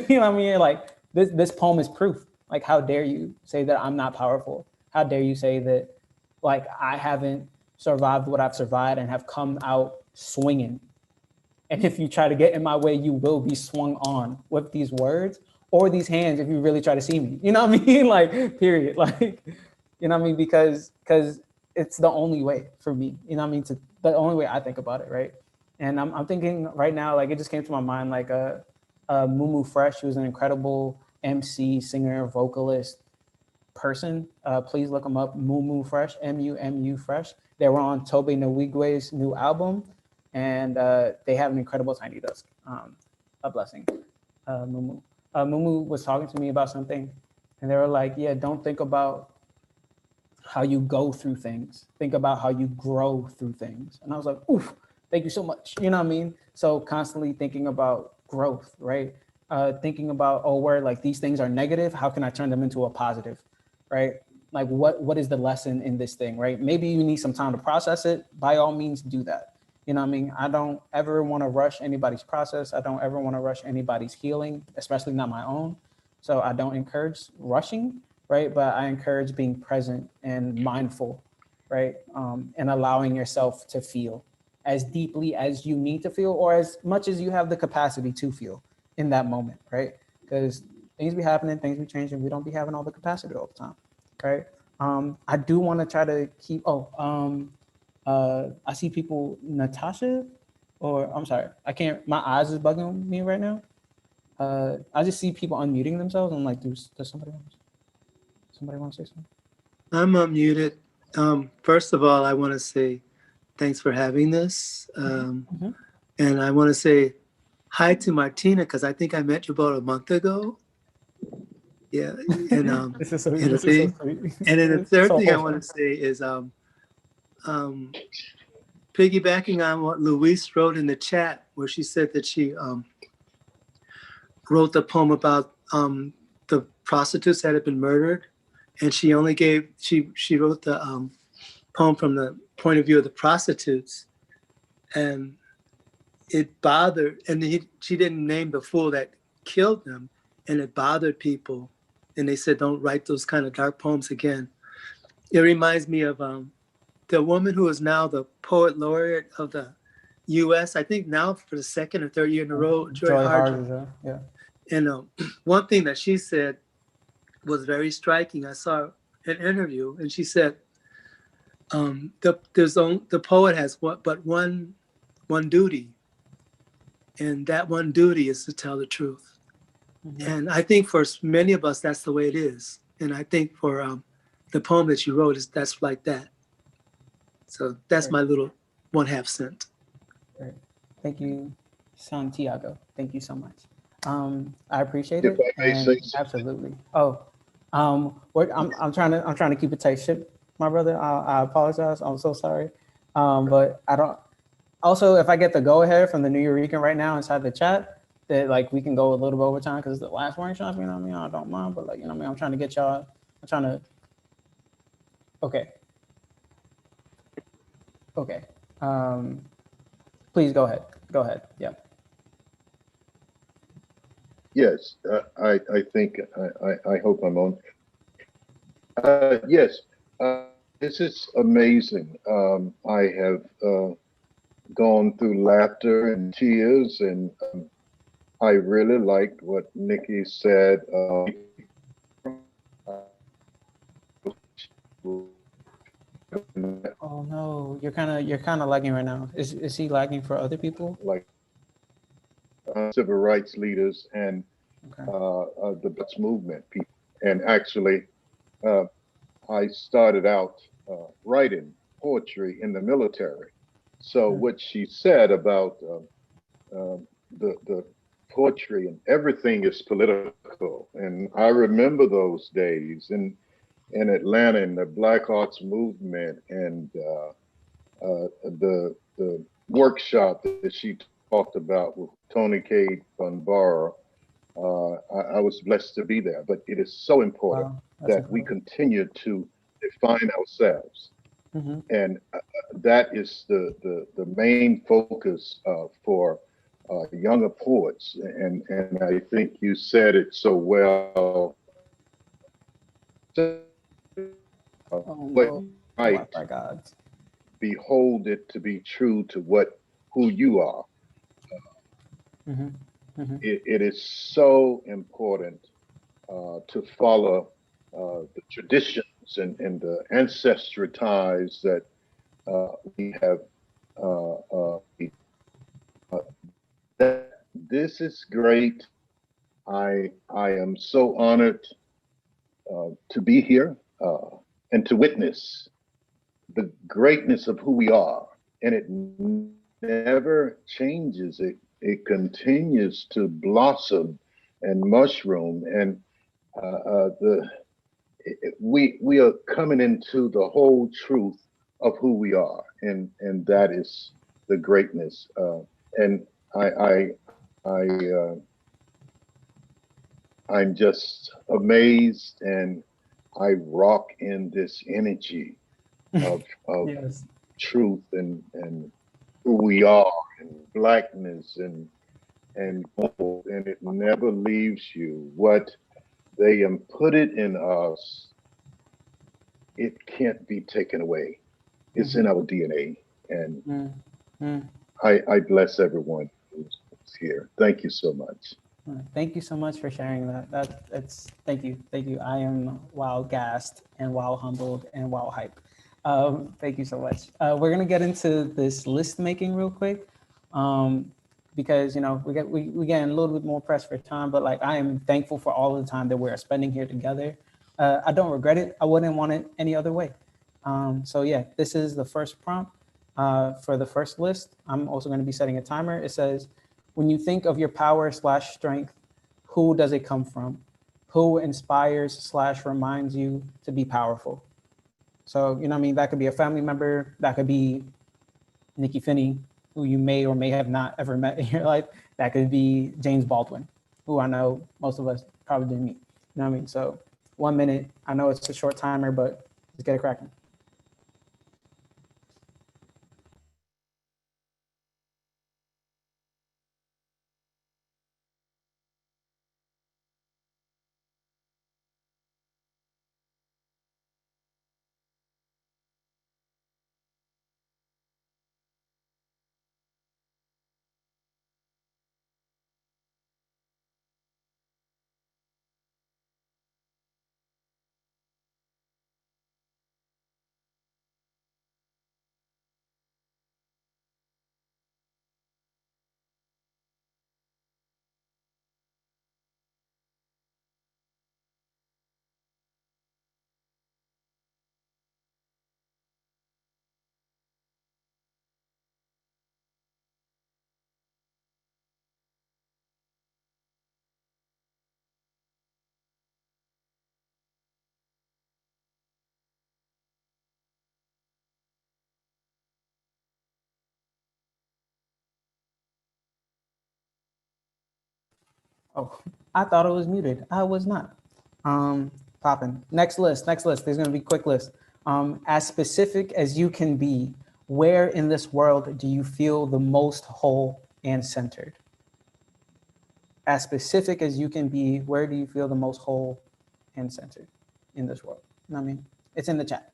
You know what I mean? Like, this poem is proof. Like, how dare you say that I'm not powerful? How dare you say that, like, I haven't survived what I've survived and have come out swinging? And if you try to get in my way, you will be swung on with these words or these hands if you really try to see me. You know what I mean? Like, period. Like, you know what I mean? Because it's the only way for me. You know what I mean? The only way I think about it, right? And I'm thinking right now, like, it just came to my mind, like Mumu Fresh, who was an incredible MC, singer, vocalist person. Please look them up, Mumu Fresh, Mumu Fresh. They were on Tobe Nwigwe's new album, and they have an incredible Tiny Desk. A blessing, Mumu. Mumu was talking to me about something, and they were like, yeah, don't think about how you go through things. Think about how you grow through things. And I was like, oof, thank you so much. You know what I mean? So constantly thinking about growth, right? Thinking about, where like these things are negative, how can I turn them into a positive, right? Like, what is the lesson in this thing, right? Maybe you need some time to process it. By all means, do that. You know what I mean? I don't ever want to rush anybody's process. I don't ever want to rush anybody's healing, especially not my own. So I don't encourage rushing, right? But I encourage being present and mindful, right? And allowing yourself to feel, as deeply as you need to feel, or as much as you have the capacity to feel in that moment, right? Because things be happening, things be changing. We don't be having all the capacity all the time, right? I do want to try to keep. I see people, Natasha, or I'm sorry, I can't. My eyes is bugging me right now. I just see people unmuting themselves. I'm like, does somebody want to say something? I'm unmuted. First of all, I want to say thanks for having this. And I want to say hi to Martina, because I think I met you about a month ago. Yeah. And This is so and sweet. then the third thing I want to say is piggybacking on what Louise wrote in the chat, where she said that she wrote the poem about the prostitutes that had been murdered, and she only she wrote the poem from the point of view of the prostitutes, and it bothered, and she didn't name the fool that killed them, and it bothered people, and they said, don't write those kind of dark poems again. It reminds me of the woman who is now the poet laureate of the U.S., I think now for the second or third year in a row, Joy Harjo. Yeah. And one thing that she said was very striking. I saw an interview, and she said, the poet has but one duty, and that one duty is to tell the truth. And I think for many of us, that's the way it is. And I think for the poem that you wrote, that's like that. So that's my little 1/2 cent. Great. Thank you, Santiago. Thank you so much. I appreciate it. Absolutely. I'm trying to keep it tight ship, my brother. I apologize. I'm so sorry. But I don't. Also, if I get the go ahead from the New Eurekan right now inside the chat, that like we can go a little bit over time because the last workshop, you know what I mean? I don't mind, but like, you know what I mean? I'm trying to get y'all. I'm trying to. Okay. Okay. Please go ahead. Go ahead. Yeah. Yes, I think I hope I'm on. Yes, this is amazing. I have gone through laughter and tears, and I really liked what Nikki said. Oh no, you're kind of lagging right now. Is he lagging for other people? Like civil rights leaders and the Butts movement people. And actually, I started out writing poetry in the military. So what she said about the poetry and everything is political. And I remember those days in Atlanta in the Black Arts movement and the workshop that she talked about with Tony Cade Bunbara. I was blessed to be there, but it is so important that we continue to define ourselves. And that is the main focus for younger poets. And I think you said it so well. Behold it to be true to who you are. It is so important to follow the traditions and the ancestral ties that we have. This is great. I am so honored to be here and to witness the greatness of who we are, and it never changes. It continues to blossom and mushroom, and we are coming into the whole truth of who we are, and that is the greatness. And I'm just amazed, and I rock in this energy of yes. Truth and who we are, and blackness and gold, and it never leaves you. What they put it in us, it can't be taken away. It's in our DNA, and I bless everyone who's here. Thank you so much. Thank you so much for sharing that. Thank you. I am wow gassed and wow humbled and wow hype. Thank you so much. We're gonna get into this list making real quick, because we getting a little bit more pressed for time. But like I am thankful for all of the time that we're spending here together. I don't regret it. I wouldn't want it any other way. So yeah, this is the first prompt for the first list. I'm also going to be setting a timer. It says, when you think of your power/strength, who does it come from? Who inspires/reminds you to be powerful? So, you know what I mean? That could be a family member. That could be Nikki Finney, who you may or may have not ever met in your life. That could be James Baldwin, who I know most of us probably didn't meet. You know what I mean? So 1 minute. I know it's a short timer, but let's get it cracking. Oh, I thought it was muted. I was not. Popping. Next list. There's gonna be a quick list. As specific as you can be, where in this world do you feel the most whole and centered? As specific as you can be, where do you feel the most whole and centered in this world? You know what I mean? It's in the chat.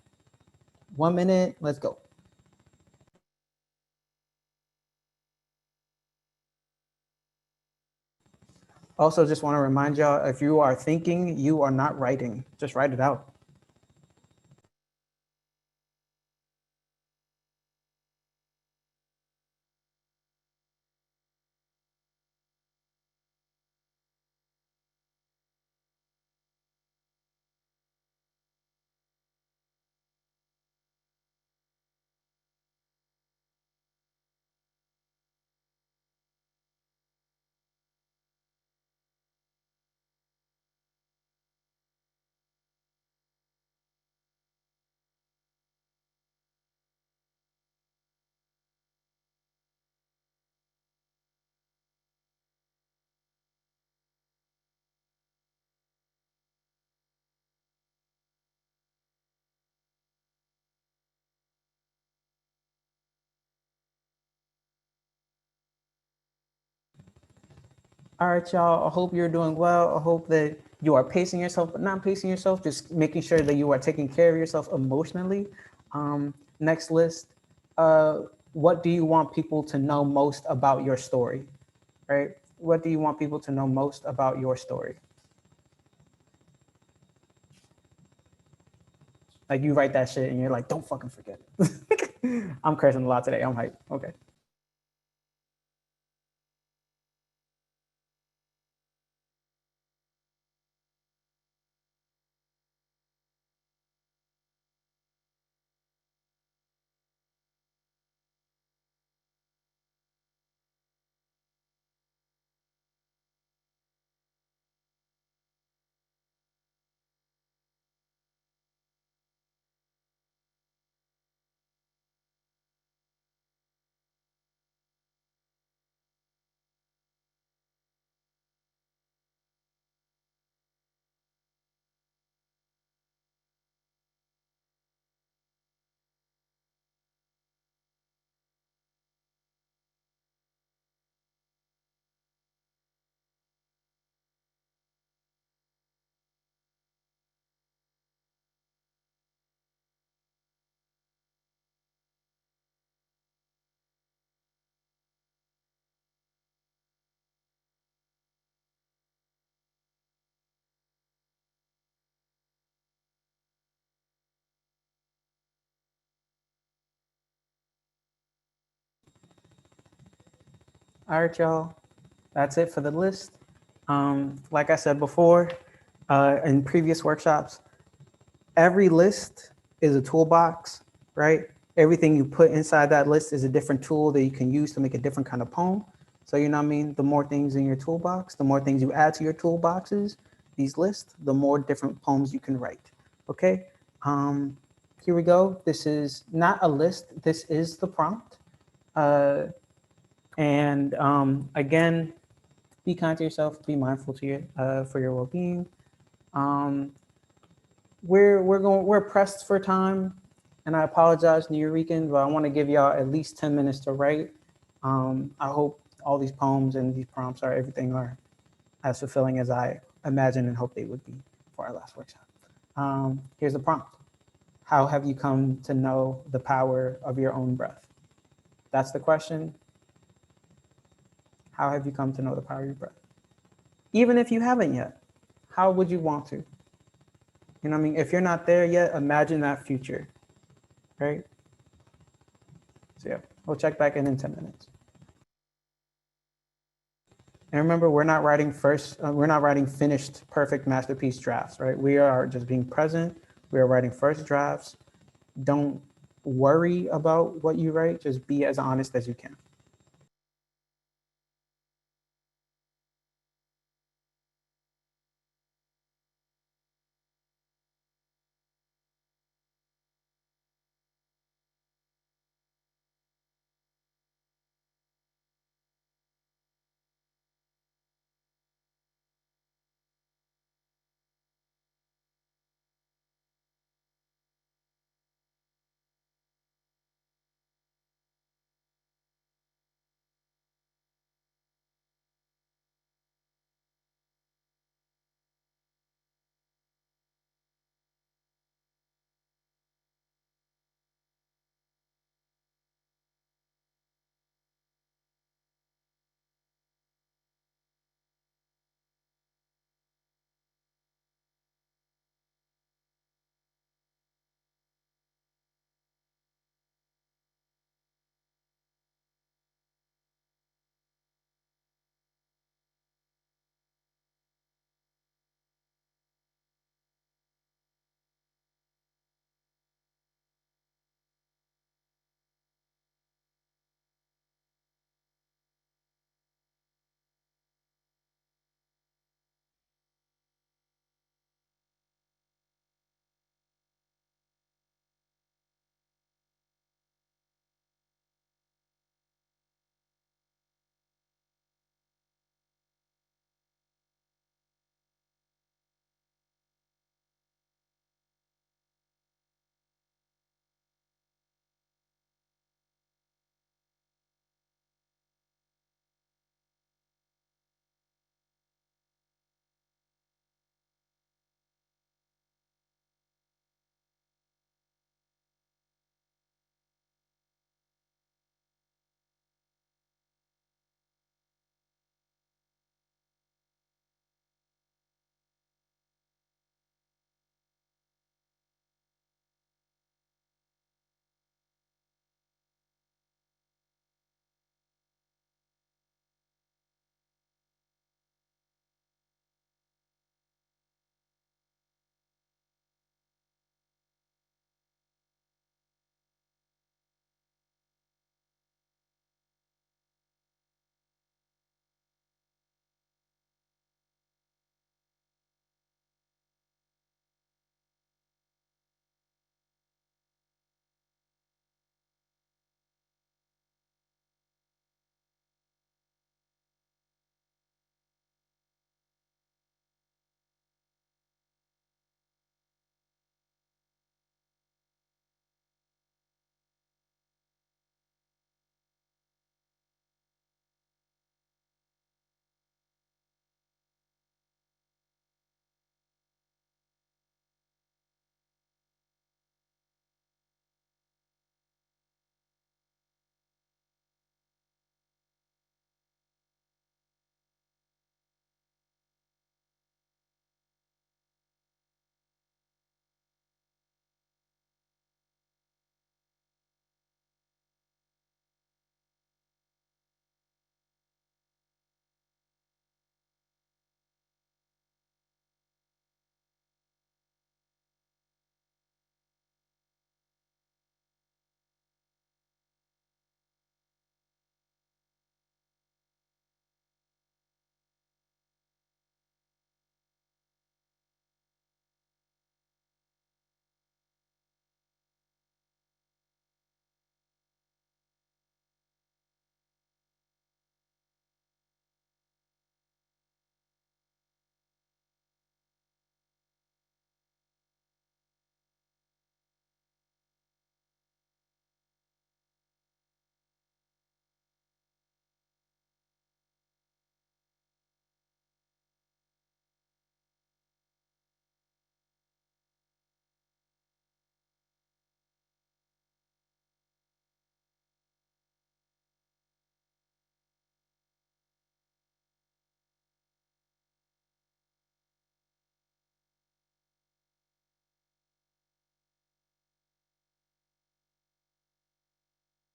1 minute, let's go. Also, just want to remind y'all, if you are thinking, you are not writing. Just write it out. All right, y'all. I hope you're doing well. I hope that you are pacing yourself, but not pacing yourself, just making sure that you are taking care of yourself emotionally. Next list. What do you want people to know most about your story? Right? What do you want people to know most about your story? Like you write that shit and you're like, don't fucking forget it. I'm cursing a lot today. I'm hyped. Okay. All right, y'all. That's it for the list. Like I said before, in previous workshops, every list is a toolbox, right? Everything you put inside that list is a different tool that you can use to make a different kind of poem. So you know what I mean? The more things in your toolbox, the more things you add to your toolboxes, these lists, the more different poems you can write. Okay, here we go. This is not a list, this is the prompt. Again, be kind to yourself, be mindful to your for your well-being. We're pressed for time, and I apologize, New Yorkers, but I want to give y'all at least 10 minutes to write. I hope all these poems and these prompts everything are as fulfilling as I imagine and hope they would be for our last workshop. Here's the prompt. How have you come to know the power of your own breath? That's the question. How have you come to know the power of your breath? Even if you haven't yet, how would you want to? You know what I mean? If you're not there yet, imagine that future, right? So yeah, we'll check back in 10 minutes. And remember, we're not writing finished, perfect masterpiece drafts, right? We are just being present. We are writing first drafts. Don't worry about what you write. Just be as honest as you can.